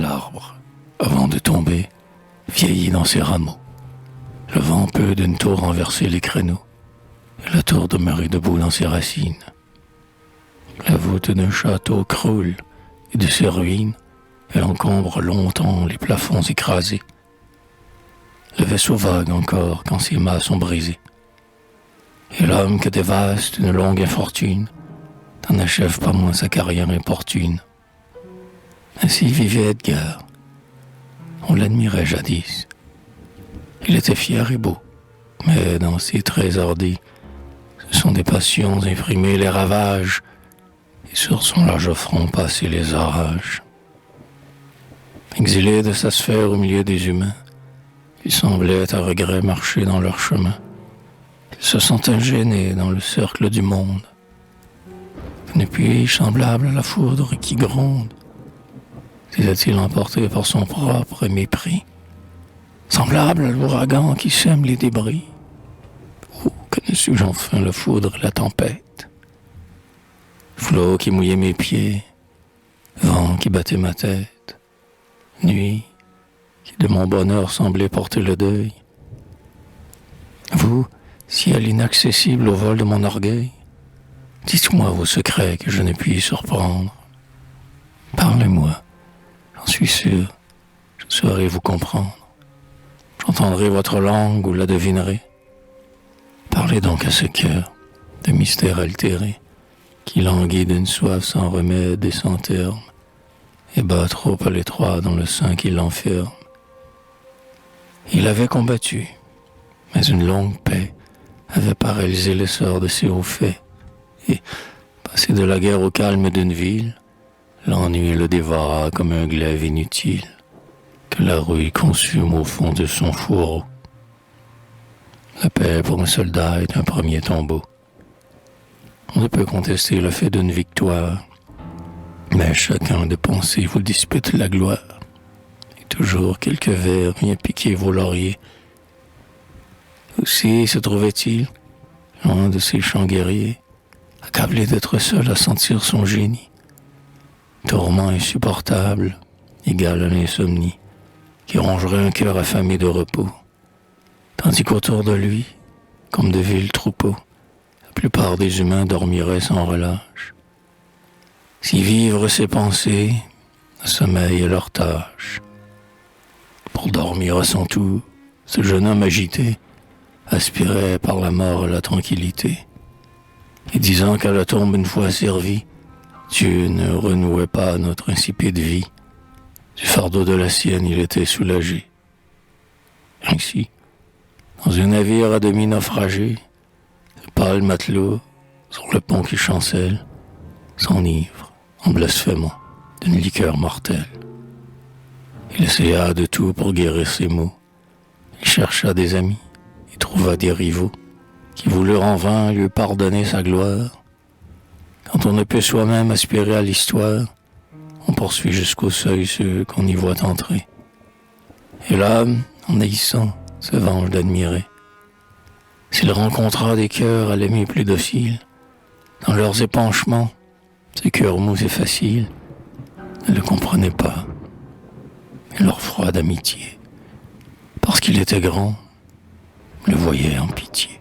l'arbre, avant de tomber, vieilli dans ses rameaux. Le vent peut d'une tour renverser les créneaux, et la tour demeurer debout dans ses racines. La voûte d'un château croule, et de ses ruines, elle encombre longtemps les plafonds écrasés. Le vaisseau vague encore quand ses mâts sont brisés. Et l'homme que dévaste une longue infortune n'en achève pas moins sa carrière importune. Ainsi vivait Edgar. On l'admirait jadis. Il était fier et beau, mais dans ses traits hardis, ce sont des passions imprimées les ravages, et sur son large front passaient les orages. Exilé de sa sphère au milieu des humains, il semblait à regret marcher dans leur chemin. Il se sentait gêné dans le cercle du monde. Ne puis-je, semblable à la foudre qui gronde, disait-il emporté par son propre mépris, semblable à l'ouragan qui sème les débris. Où connais-tu enfin la foudre et la tempête? Flot qui mouillait mes pieds, vent qui battait ma tête, nuit qui de mon bonheur semblait porter le deuil. Vous, ciel inaccessible au vol de mon orgueil, dites-moi vos secrets que je ne puis surprendre. Parlez-moi, j'en suis sûr, je saurai vous comprendre. J'entendrai votre langue ou la devinerai. Parlez donc à ce cœur de mystère altéré, qui languit d'une soif sans remède et sans terme, et bat trop à l'étroit dans le sein qui l'enferme. Il avait combattu, mais une longue paix avait paralysé l'essor de ses hauts faits, et, passé de la guerre au calme d'une ville, l'ennui le dévora comme un glaive inutile, que la rouille consume au fond de son fourreau. La paix pour un soldat est un premier tombeau. On ne peut contester le fait d'une victoire, mais chacun de pensée vous dispute la gloire, et toujours quelques vers vient piquer vos lauriers. Aussi se trouvait-il, loin de ses champs guerriers, accablé d'être seul à sentir son génie. Tourment insupportable, égal à l'insomnie, qui rongerait un cœur affamé de repos, tandis qu'autour de lui, comme de vils troupeaux, la plupart des humains dormiraient sans relâche. Si vivre ses pensées, le sommeil est leur tâche. Pour dormir à son tour, ce jeune homme agité aspirait par la mort à la tranquillité, et disant qu'à la tombe une fois servie, Dieu ne renouait pas notre insipide vie. Du fardeau de la sienne, il était soulagé. Ainsi, dans un navire à demi naufragé, le pâle matelot, sur le pont qui chancelle, s'enivre en blasphémant d'une liqueur mortelle. Il essaya de tout pour guérir ses maux. Il chercha des amis et trouva des rivaux qui voulurent en vain lui pardonner sa gloire. Quand on ne peut soi-même aspirer à l'histoire, on poursuit jusqu'au seuil ceux qu'on y voit entrer. Et l'homme, en haïssant, se venge d'admirer. S'il rencontra des cœurs à l'aimer plus docile, dans leurs épanchements, ces cœurs mous et faciles ne le comprenaient pas, et leur froide amitié, parce qu'il était grand, le voyait en pitié.